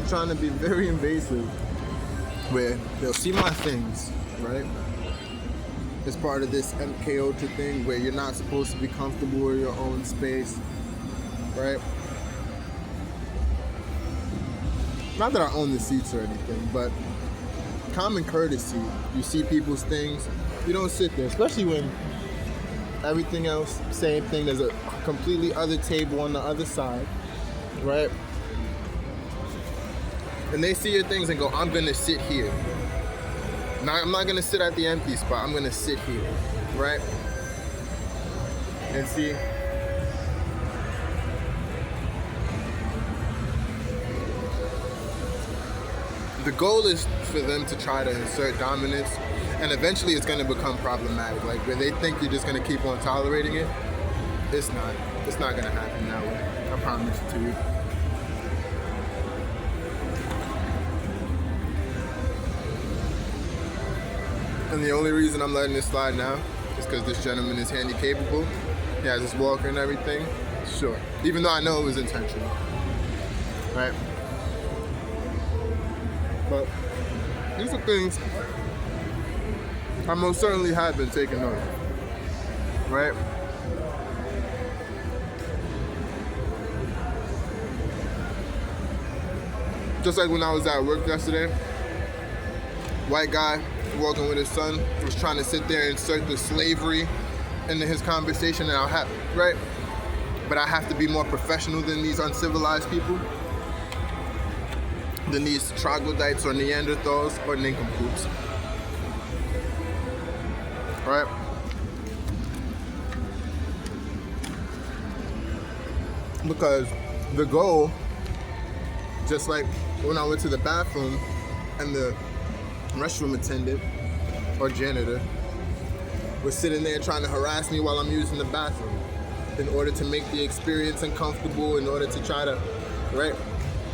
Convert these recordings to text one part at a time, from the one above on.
trying to be very invasive, where they'll see my things, right? It's part of this MK Ultra thing where you're not supposed to be comfortable in your own space, right? Not that I own the seats or anything, but common courtesy. You see people's things, you don't sit there, especially when everything else, same thing. There's a completely other table on the other side, right? And they see your things and go, I'm gonna sit here. Now, I'm not gonna sit at the empty spot, I'm gonna sit here, right? And see, the goal is for them to try to insert dominance, and eventually it's going to become problematic. Like, where they think you're just going to keep on tolerating it, it's not. It's not going to happen that way. I promise it to you. And the only reason I'm letting this slide now is because this gentleman is handy capable. He has his walker and everything. Sure. Even though I know it was intentional. Right? But these are things I most certainly have been taking note of, right? Just like when I was at work yesterday, white guy walking with his son was trying to sit there and insert the slavery into his conversation, and I'll have, right? But I have to be more professional than these uncivilized people, than these troglodytes or Neanderthals or nincompoops, right? Because the goal, just like when I went to the bathroom and the restroom attendant or janitor was sitting there trying to harass me while I'm using the bathroom in order to make the experience uncomfortable, in order to try to, right?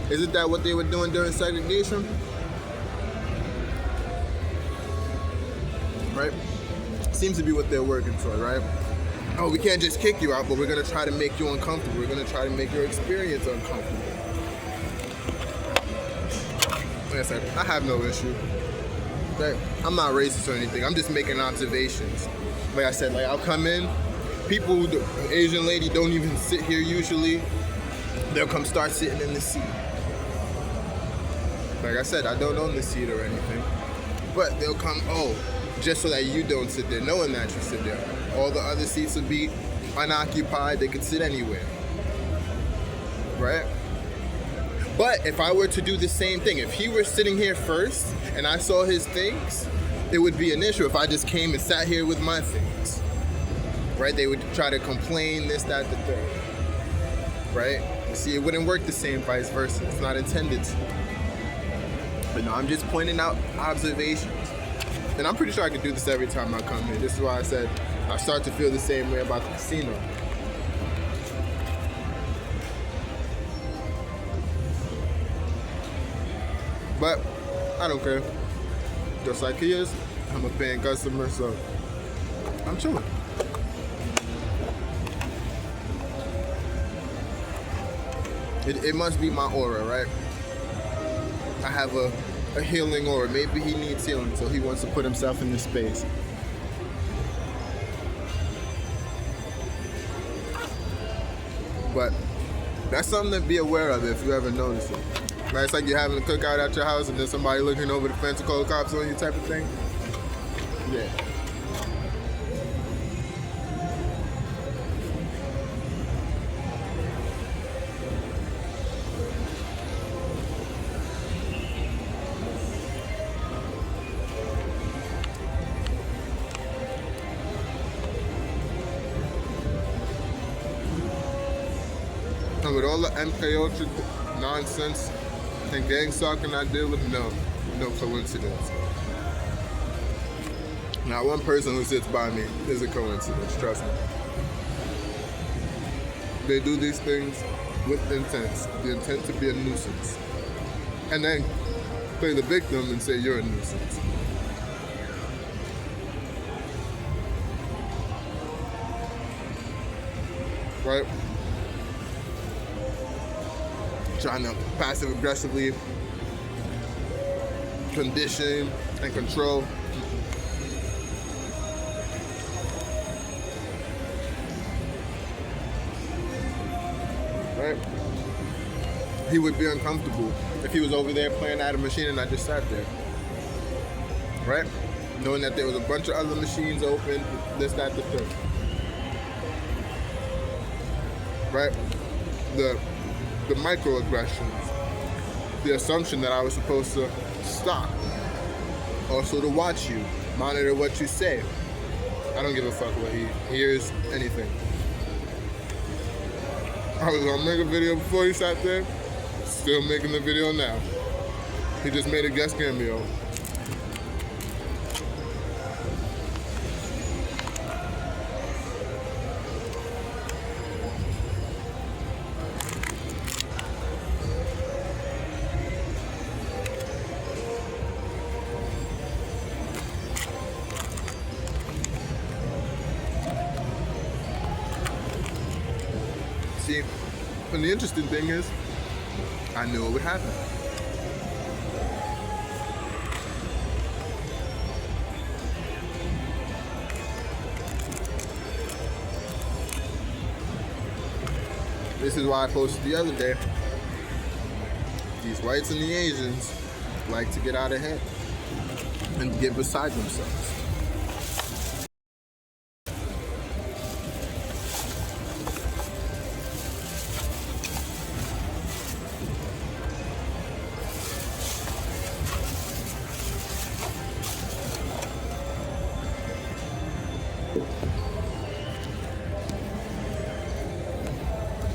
Isn't that what they were doing during segregation? Right? Seems to be what they're working for, right? Oh, we can't just kick you out, but we're gonna try to make you uncomfortable. We're gonna try to make your experience uncomfortable. Like I said, I have no issue. Right? I'm not racist or anything. I'm just making observations. Like I said, like I'll come in, people, the Asian lady don't even sit here usually. They'll come start sitting in the seat. Like I said, I don't own the seat or anything. But they'll come, oh, just so that you don't sit there, knowing that you sit there. All the other seats will be unoccupied. They could sit anywhere. Right? But if I were to do the same thing, if he were sitting here first and I saw his things, it would be an issue if I just came and sat here with my things. Right? They would try to complain, this, that, the third. Right? See, it wouldn't work the same vice versa. It's not intended to. But no, I'm just pointing out observations. And I'm pretty sure I can do this every time I come here. This is why I said I start to feel the same way about the casino. But I don't care. Just like he is, I'm a paying customer, so I'm chilling. It must be my aura, right? I have a healing aura. Maybe he needs healing, so he wants to put himself in this space. But that's something to be aware of if you ever notice it. Right? It's like you're having a cookout at your house and there's somebody looking over the fence to call the cops on you type of thing. Yeah. And with all the MK Ultra nonsense and gangstalking I deal with, no coincidence. Not one person who sits by me is a coincidence, trust me. They do these things with intent, the intent to be a nuisance. And then play the victim and say you're a nuisance. Right? Trying to passive aggressively condition and control. Right? He would be uncomfortable if he was over there playing at a machine and I just sat there. Right? Knowing that there was a bunch of other machines open, this, that, the third. Right? The microaggressions, the assumption that I was supposed to stop, also to watch you, monitor what you say. I don't give a fuck what he hears, anything. I was gonna make a video before he sat there, still making the video now. He just made a guest cameo. See, and the interesting thing is, I knew it would happen. This is why I posted the other day. These whites and the Asians like to get out of hand and get beside themselves.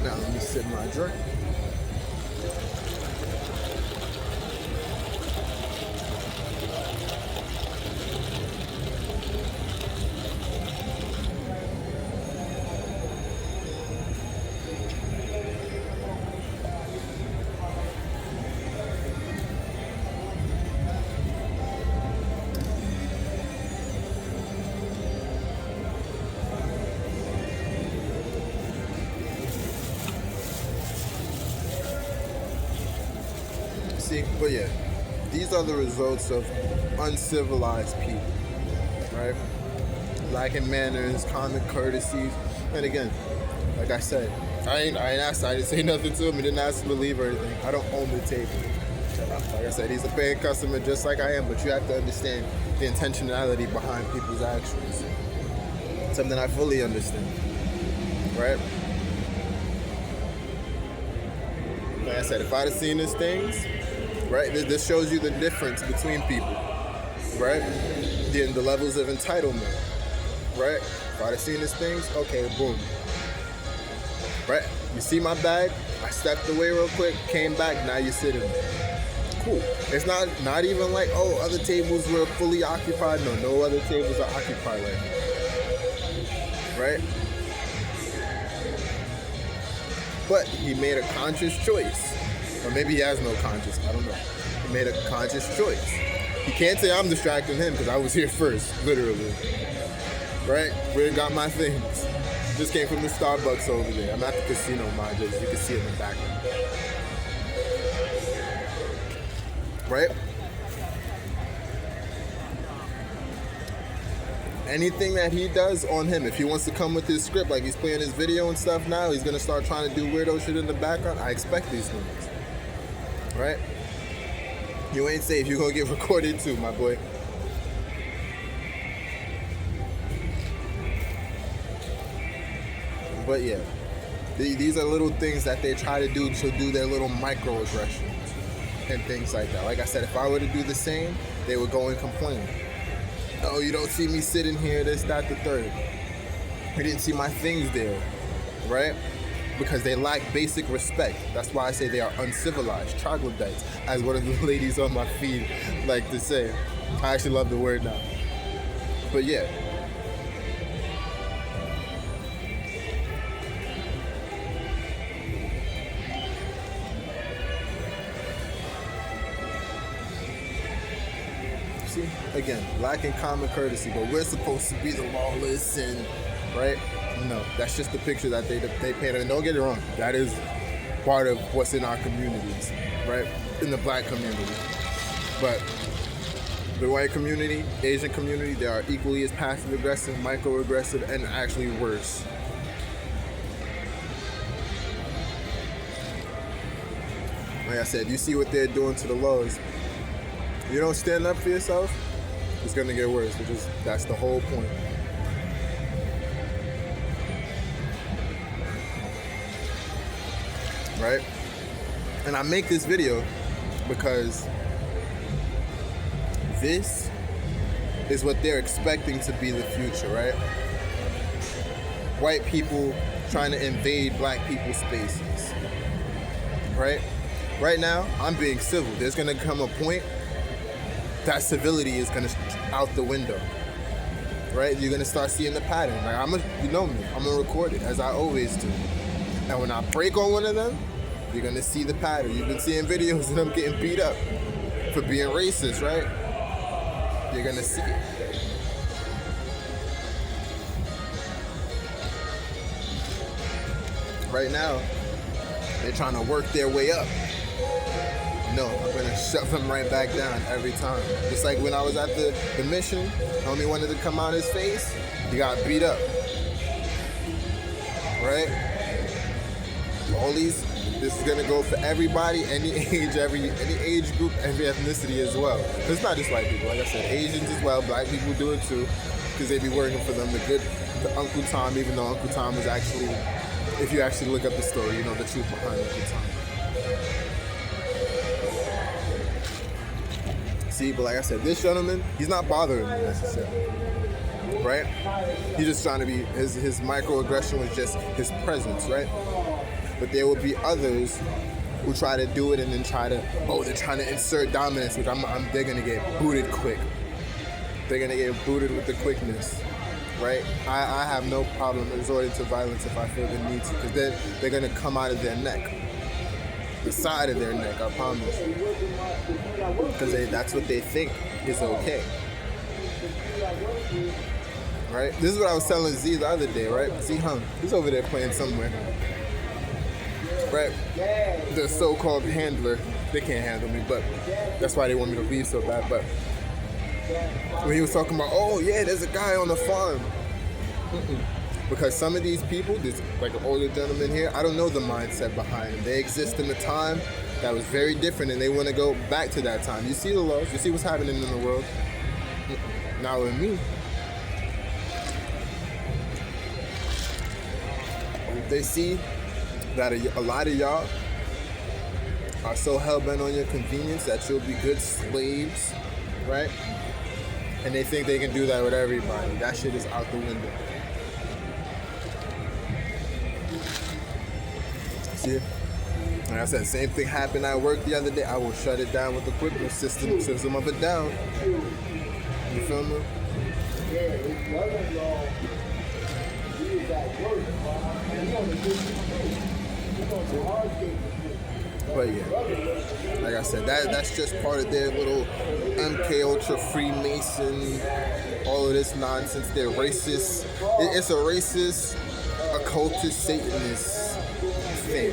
Now let me sip my drink. See, but yeah, these are the results of uncivilized people, right? Lacking manners, common courtesies, and again, like I said, I ain't asked. I didn't say nothing to him. He didn't ask him to leave or anything. I don't own the table. Like I said, he's a paying customer just like I am, but you have to understand the intentionality behind people's actions. Something I fully understand, right? Like I said, if I'd have seen these things, right, this shows you the difference between people, right? The levels of entitlement, right? If I'd have seen these things, okay, boom. Right? You see my bag? I stepped away real quick, came back, now you're sitting there. Cool. It's not even like, oh, other tables were fully occupied. No other tables are occupied right now. Right? But he made a conscious choice. Or maybe he has no conscious, I don't know. He made a conscious choice. He can't say I'm distracting him because I was here first, literally. Right? Where got my things. Just came from the Starbucks over there. I'm at the casino, mind you. You can see it in the background. Right? Anything that he does on him, if he wants to come with his script, like he's playing his video and stuff now, he's gonna start trying to do weirdo shit in the background. I expect these things. Right? You ain't safe. You're gonna get recorded too, my boy. But yeah, these are little things that they try to do their little microaggressions and things like that. Like I said, if I were to do the same, they would go and complain. Oh, you don't see me sitting here, this, that, the third. You didn't see my things there, right? Because they lack basic respect. That's why I say they are uncivilized, troglodytes, as one of the ladies on my feed like to say. I actually love the word now. But yeah. See, again, lacking common courtesy, but we're supposed to be the lawless and, right? No, that's just the picture that they paint. And don't get it wrong, that is part of what's in our communities, right? In the black community. But The white community, Asian community, they are equally as passive aggressive, microaggressive, and actually worse. Like I said, you see what they're doing to the laws. You don't stand up for yourself, it's gonna get worse, that's the whole point. Right? And I make this video because this is what they're expecting to be the future, right? White people trying to invade black people's spaces, right? Right now, I'm being civil. There's gonna come a point that civility is gonna out the window, right? You're gonna start seeing the pattern. Like you know me, I'm gonna record it as I always do. And when I break on one of them, you're gonna see the pattern. You've been seeing videos of them getting beat up for being racist, right? You're gonna see it. Right now, they're trying to work their way up. No, I'm gonna shove them right back down every time. Just like when I was at the mission, homie wanted to come out his face, he got beat up. Right? This is gonna go for everybody, any age group, every ethnicity as well. It's not just white people, like I said, Asians as well, black people do it too, because they be working for them. The Uncle Tom, even though Uncle Tom is actually, if you actually look up the story, you know the truth behind Uncle Tom. See, but like I said, this gentleman, he's not bothering me necessarily, right? He's just trying to be, his microaggression was just his presence, right? But there will be others who try to do it and then they're trying to insert dominance, which they're gonna get booted quick. They're gonna get booted with the quickness, right? I have no problem resorting to violence if I feel the need to, because they're gonna come out of their neck. The side of their neck, I promise. Because that's what they think is okay. Right? This is what I was telling Z the other day, right? Z he's over there playing somewhere. Right? The so-called handler, they can't handle me, but that's why they want me to leave so bad. But when he was talking about, oh yeah, there's a guy on the farm. Because some of these people, there's like an older gentleman here, I don't know the mindset behind them. They exist in a time that was very different and they want to go back to that time. You see the laws, you see what's happening in the world. Now with me, they see that a lot of y'all are so hell-bent on your convenience that you'll be good slaves, right? And they think they can do that with everybody. That shit is out the window. See? Like I said, same thing happened at work the other day. I will shut it down with the quickness system of it down. You feel me? But yeah, like I said, that's just part of their little MK Ultra Freemason, all of this nonsense. They're racist. It's a racist, occultist, Satanist thing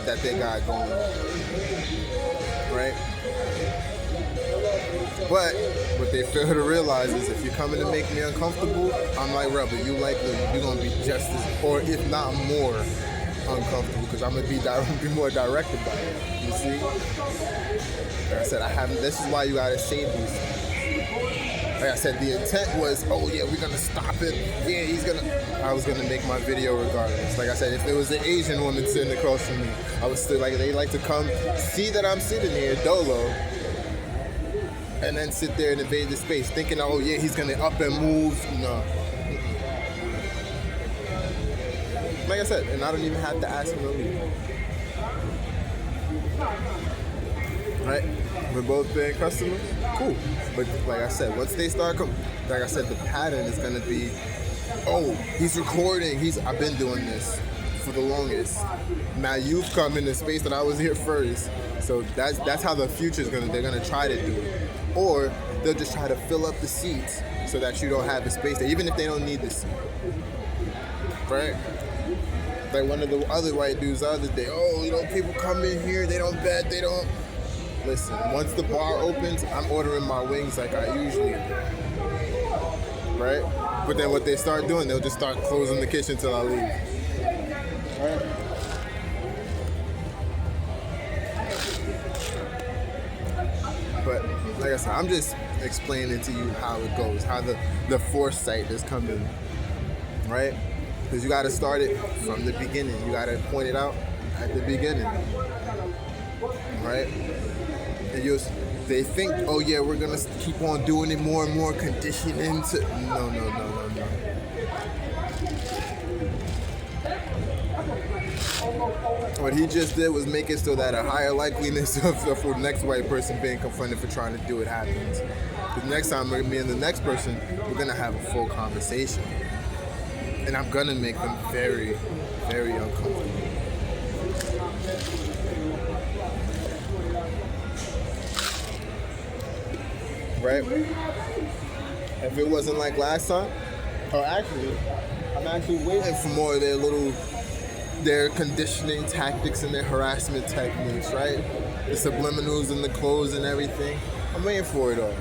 that they got going on, right? But what they fail to realize is if you're coming to make me uncomfortable, I'm like Rebel, you're gonna be just as, or if not more, uncomfortable, because I'm gonna be more directed by it. You see? Like I said, this is why you gotta say these things. Like I said, the intent was, oh yeah, we're gonna stop him. Yeah, I was gonna make my video regardless. Like I said, if there was an Asian woman sitting across from me, I was still like, they like to come see that I'm sitting here dolo, and then sit there and invade the space, thinking, oh yeah, he's gonna up and move. No. Like I said, and I don't even have to ask him to leave. Right? We're both being customers, cool. But like I said, once they start like I said, the pattern is gonna be, oh, he's recording. I've been doing this for the longest. Now you've come in the space that I was here first. So that's how the future is they're gonna try to do it. Or they'll just try to fill up the seats so that you don't have the space there, even if they don't need the seat. Right? Like one of the other white dudes the other day, oh, people come in here, they don't bet, they don't. listen, once the bar opens, I'm ordering my wings like I usually do. Right? But then what they start doing, they'll just start closing the kitchen till I leave. Right? But like I said, I'm just explaining to you how it goes, how the foresight is coming, right? Because you got to start it from the beginning. You got to point it out at the beginning, right? And they think, oh yeah, we're gonna keep on doing it more and more, conditioning to no. What he just did was make it so that a higher likeliness of the next white person being confronted for trying to do it happens. Because next time, me and the next person, we're gonna have a full conversation, and I'm gonna make them very, very uncomfortable. Right? If it wasn't like last time, or actually, I'm actually waiting for more of their conditioning tactics and their harassment techniques, right? The subliminals and the clothes and everything. I'm waiting for it all.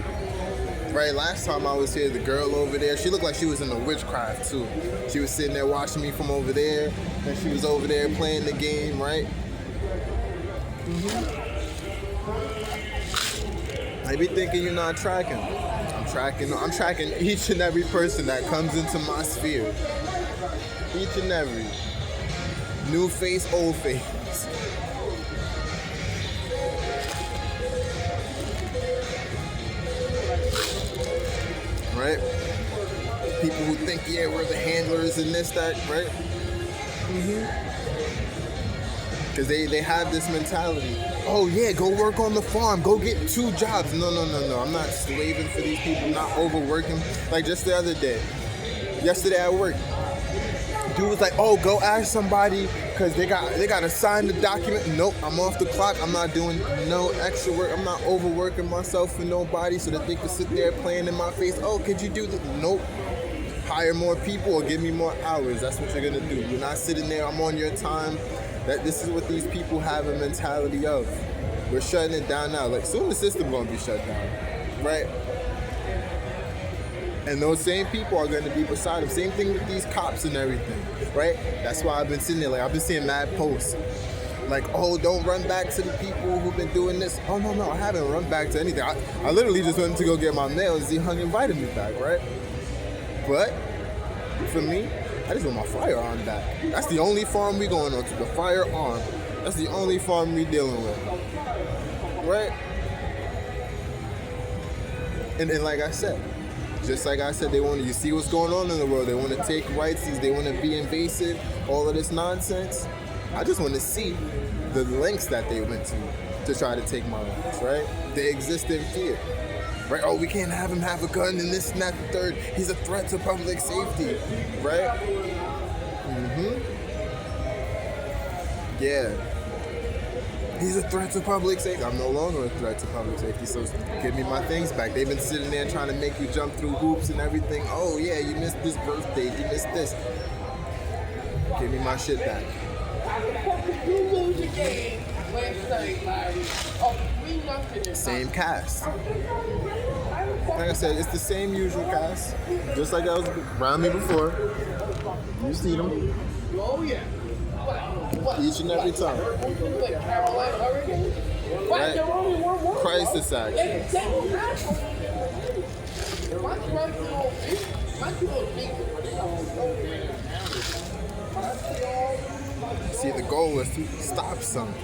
Right, last time I was here, the girl over there, she looked like she was in a witchcraft too. She was sitting there watching me from over there, and she was over there playing the game, right? I be thinking you're not tracking. I'm tracking each and every person that comes into my sphere. Each and every. New face, old face. Right? People who think, yeah, we're the handlers and this, that, right? Because they have this mentality. Oh yeah, go work on the farm. Go get 2 jobs. No. I'm not slaving for these people. I'm not overworking. Like just the other day. Yesterday at work. Dude was like, oh, go ask somebody because they got to sign the document. Nope, I'm off the clock. I'm not doing no extra work. I'm not overworking myself for nobody so that they can sit there playing in my face. Oh, could you do this? Nope. Hire more people or give me more hours. That's what you're going to do. You're not sitting there. I'm on your time. This is what these people have a mentality of. We're shutting it down now. Like soon the system going to be shut down. Right? And those same people are going to be beside them. Same thing with these cops and everything, right? That's why I've been sitting there. Like, I've been seeing mad posts. Like, oh, don't run back to the people who've been doing this. Oh, no, I haven't run back to anything. I literally just went to go get my mail and Z-Hung invited me back, right? But, for me, I just want my firearm back. That's the only farm we going on to, the firearm. That's the only farm we dealing with, right? And like I said, just like I said, you see what's going on in the world. They want to take rights. They want to be invasive. All of this nonsense. I just want to see the lengths that they went to try to take my rights, right? They exist in fear, right? Oh, we can't have him have a gun and this and that and the third. He's a threat to public safety, right? Yeah. He's a threat to public safety. I'm no longer a threat to public safety, so give me my things back. They've been sitting there trying to make you jump through hoops and everything. Oh, yeah, you missed this birthday. You missed this. Give me my shit back. Same cast. Like I said, it's the same usual cast. Just like I was around me before. You see them. Oh, yeah. Each and every time. Right? Crisis act. See, the goal is to stop something.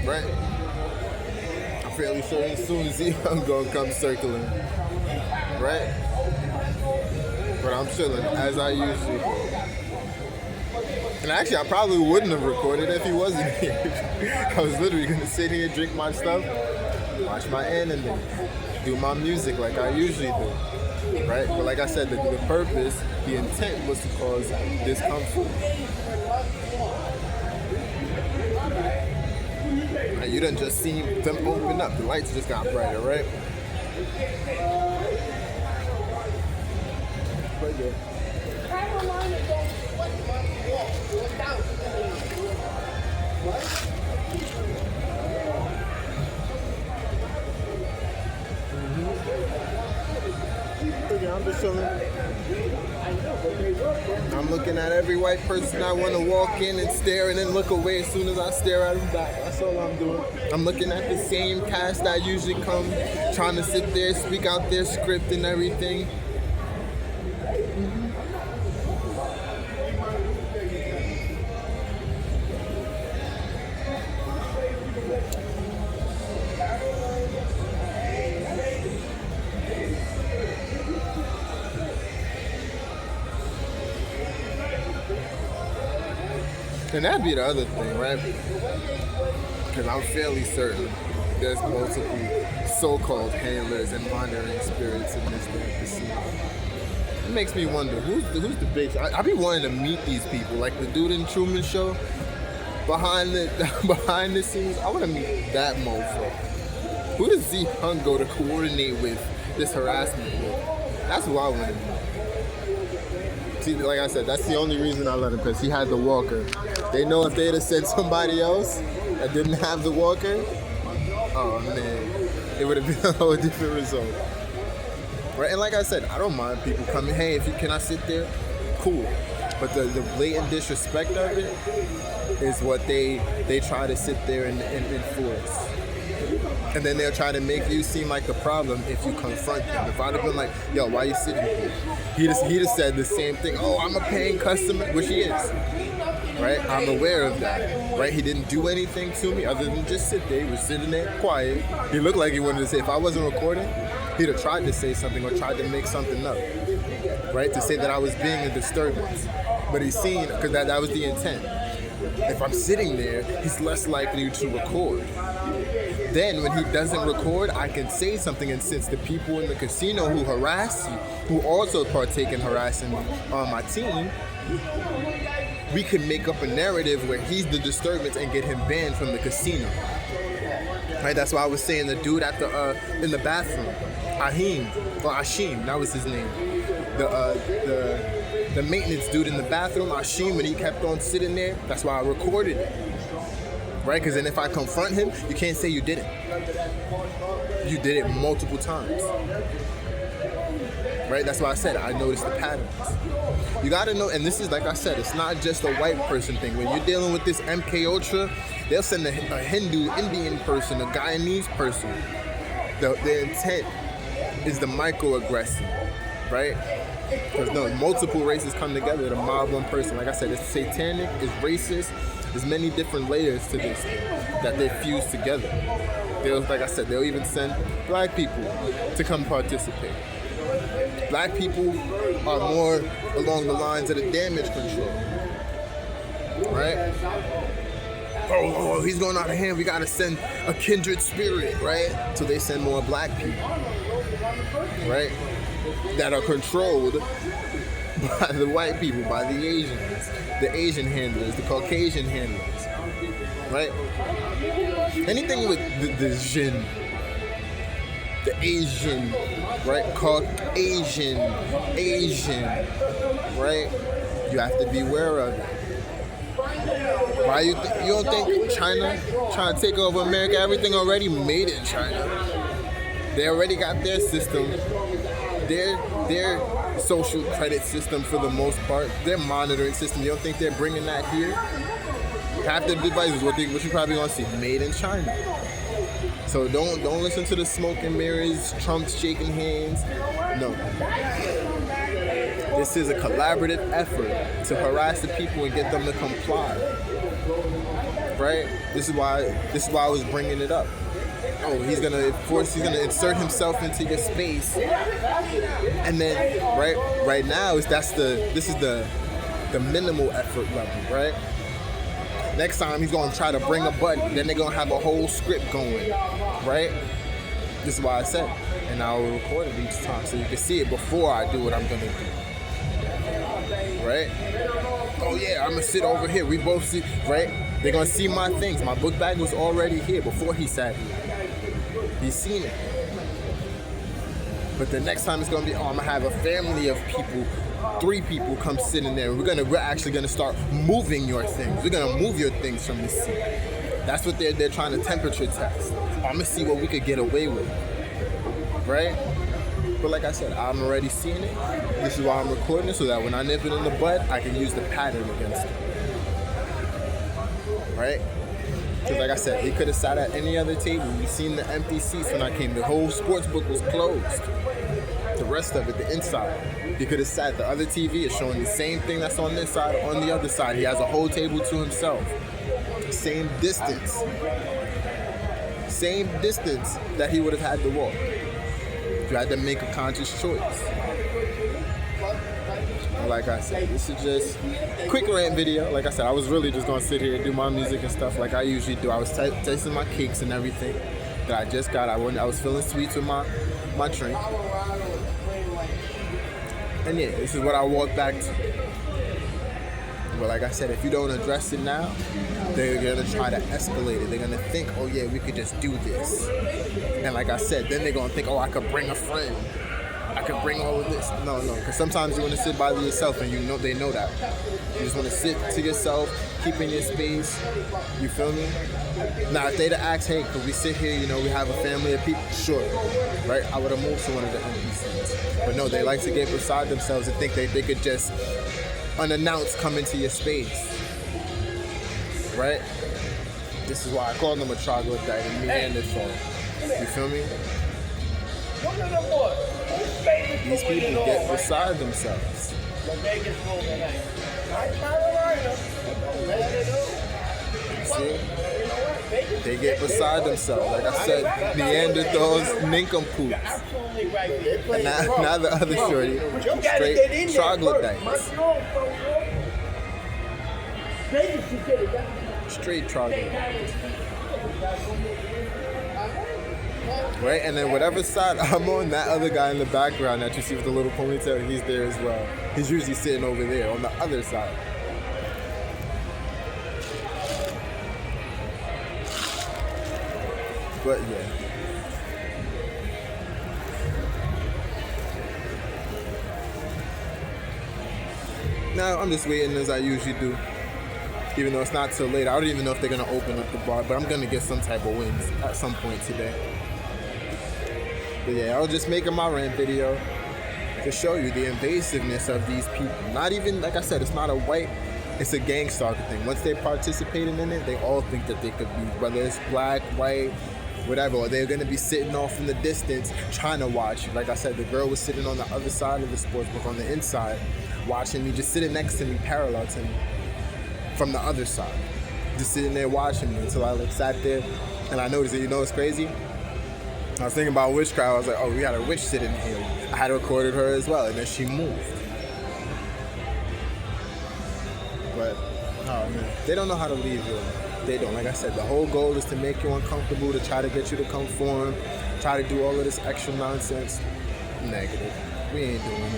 Right? I'm fairly sure as soon as I'm gonna come circling. Right? But I'm chilling as I usually do. And actually, I probably wouldn't have recorded if he wasn't here. I was literally going to sit here, drink my stuff, watch my anime, do my music like I usually do, right? But like I said, the purpose, the intent was to cause discomfort. And you done just seen them open up. The lights just got brighter, right? But yeah. I'm just chilling. I'm looking at every white person I want to walk in and stare and then look away as soon as I stare at them back. That's all I'm doing. I'm looking at the same cast that usually come, trying to sit there, speak out their script and everything. And that'd be the other thing, right? Because I'm fairly certain there's multiple so-called handlers and monitoring spirits in this damn casino. It makes me wonder, who's the big... I be wanting to meet these people, like the dude in Truman Show, behind the scenes. I want to meet that mofo. Who does Z Hung go to coordinate with this harassment with? That's who I want to meet. See, like I said, that's the only reason I let him, because he had the walker. They know if they'd have sent somebody else that didn't have the walker, oh man, it would have been a whole different result. Right? And like I said, I don't mind people coming, hey, can I sit there? Cool. But the blatant disrespect of it is what they try to sit there and enforce. And then they'll try to make you seem like the problem if you confront them. If I'd have been like, yo, why you sitting here? He'd have said the same thing. Oh, I'm a paying customer, which he is. Right? I'm aware of that. Right? He didn't do anything to me other than just sit there. He was sitting there quiet. He looked like he wanted to say, if I wasn't recording, he'd have tried to say something or tried to make something up. Right? To say that I was being a disturbance. But he's seen, because that was the intent. If I'm sitting there, he's less likely to record. Then when he doesn't record, I can say something, and since the people in the casino who harass you, who also partake in harassing my team, we can make up a narrative where he's the disturbance and get him banned from the casino. Right? That's why I was saying the dude at in the bathroom, Ashim, that was his name. The maintenance dude in the bathroom, Ashim, when he kept on sitting there, that's why I recorded it. Right? Because then if I confront him, you can't say you didn't. You did it multiple times. Right? That's why I said I noticed the patterns. You gotta know, and this is, like I said, it's not just a white person thing. When you're dealing with this MK Ultra, they'll send a Hindu, Indian person, a Guyanese person. The intent is the microaggression, right? Because no, multiple races come together to mob one person. Like I said, it's satanic, it's racist. There's many different layers to this that they fuse together. Like I said, they'll even send black people to come participate. Black people are more along the lines of the damage control, right? Oh, he's going out of hand. We gotta send a kindred spirit, right? So they send more black people, right? That are controlled by the white people, by the Asians, the Asian handlers, the Caucasian handlers, right? Anything with the Jin, the Asian, right? Caucasian, Asian, right? You have to be aware of it. Why you don't think China trying to take over America? Everything already made in China. They already got their system, their social credit system for the most part, their monitoring system. You don't think they're bringing that here? Half their devices, what you probably gonna see, made in China. So don't listen to the smoke and mirrors, Trump's shaking hands. No. This is a collaborative effort to harass the people and get them to comply. Right? This is why I was bringing it up. Oh, he's gonna insert himself into your space, and then right now this is the minimal effort level, right? Next time he's gonna try to bring a button, then they're gonna have a whole script going, right? This is why I said, and I will record it each time so you can see it before I do what I'm gonna do, right? Oh yeah, I'm gonna sit over here. We both see, right? They're gonna see my things. My book bag was already here before he sat here. He's seen it. But the next time it's gonna be, I'm gonna have a family of people, 3 people come sit in there. We're actually gonna start moving your things. We're gonna move your things from the seat. That's what they're trying to temperature test. I'm gonna see what we could get away with, right? But like I said, I'm already seeing it. This is why I'm recording it, so that when I nip it in the bud, I can use the pattern against it. Right? Because like I said, he could have sat at any other table. You've seen the empty seats when I came. The whole sports book was closed. The rest of it, the inside, he could have sat. The other TV is showing the same thing that's on this side, on the other side. He has a whole table to himself. Same distance. Same distance that he would have had to walk. You had to make a conscious choice. Like I said, this is just a quick rant video. Like I said, I was really just gonna sit here and do my music and stuff like I usually do. I was tasting my cakes and everything that I just got. I was feeling sweets with my drink. And yeah, this is what I walked back to. But like I said, if you don't address it now, they're gonna try to escalate it. They're gonna think, oh yeah, we could just do this. And like I said, then they're gonna think, oh, I could bring a friend. I could bring all of this. No, because sometimes you want to sit by yourself and they know that. You just want to sit to yourself, keep in your space. You feel me? Now, if they'd have asked, hey, could we sit here, we have a family of people? Sure, right? I would have moved to one of the empty seats. But no, they like to get beside themselves and think they could just unannounced come into your space, right? This is why I call them a troglodyte and Neanderthal. You feel me? These people get beside themselves. See? They get beside themselves. Like I said, Neanderthals, nincompoops. And now the other shorty, straight troglodytes. Straight troglodytes. Right? And then whatever side I'm on, that other guy in the background that you see with the little ponytail, he's there as well. He's usually sitting over there on the other side. But yeah. Now I'm just waiting as I usually do. Even though it's not till late. I don't even know if they're gonna open up the bar, but I'm gonna get some type of wins at some point today. But yeah, I was just making my rant video to show you the invasiveness of these people. Not even, like I said, it's not a white, it's a Gangstalker thing. Once they're participating in it, they all think that they could be, whether it's black, white, whatever, or they're gonna be sitting off in the distance trying to watch you. Like I said, the girl was sitting on the other side of the sports book on the inside, watching me, just sitting next to me, parallel to me, from the other side. Just sitting there watching me until I sat there and I noticed it. It's crazy? I was thinking about witchcraft. I was like, oh, we got a witch sitting here. I had recorded her as well, and then she moved. But, oh man, they don't know how to leave you. They don't. Like I said, the whole goal is to make you uncomfortable, to try to get you to conform, try to do all of this extra nonsense. Negative. We ain't doing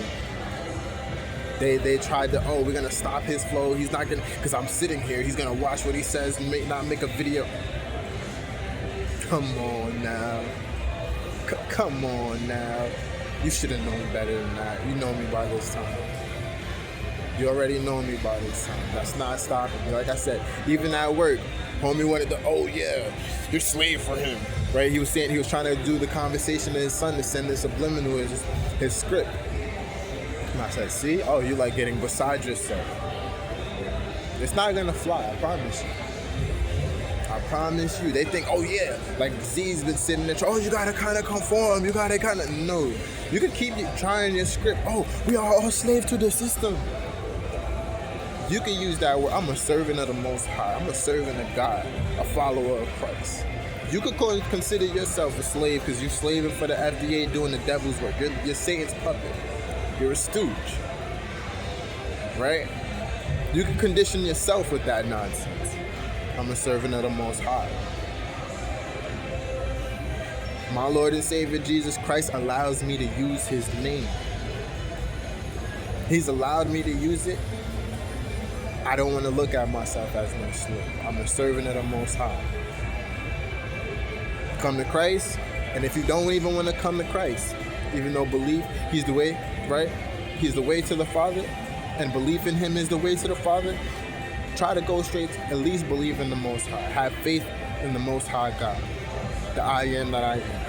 it. They tried to, oh, we're gonna stop his flow. He's not gonna, because I'm sitting here, he's gonna watch what he says and not make a video. Come on now. Come on now. You should have known better than that. You know me by this time. You already know me by this time. That's not stopping me. Like I said, even at work, homie wanted to, oh yeah, you're slave for him. Right? He was saying, he was trying to do the conversation to his son to send the subliminal, his script. And I said, see? Oh, you like getting beside yourself. It's not gonna fly, I promise you. I promise you. They think, oh yeah, like Z's been sitting there, oh, you gotta kind of conform, you gotta kind of, no. You can keep trying your script. Oh, we are all slave to the system. You can use that word. I'm a servant of the Most High. I'm a servant of God, a follower of Christ. You could consider yourself a slave because you're slaving for the FDA doing the devil's work. You're Satan's puppet. You're a stooge, right? You can condition yourself with that nonsense. I'm a servant of the Most High. My Lord and Savior Jesus Christ allows me to use his name. He's allowed me to use it. I don't want to look at myself as no slave. I'm a servant of the Most High. Come to Christ, and if you don't even want to come to Christ, even though belief, he's the way, right? He's the way to the Father, and belief in him is the way to the Father. Try to go straight, at least believe in the Most High. Have faith in the Most High God, the I am that I am.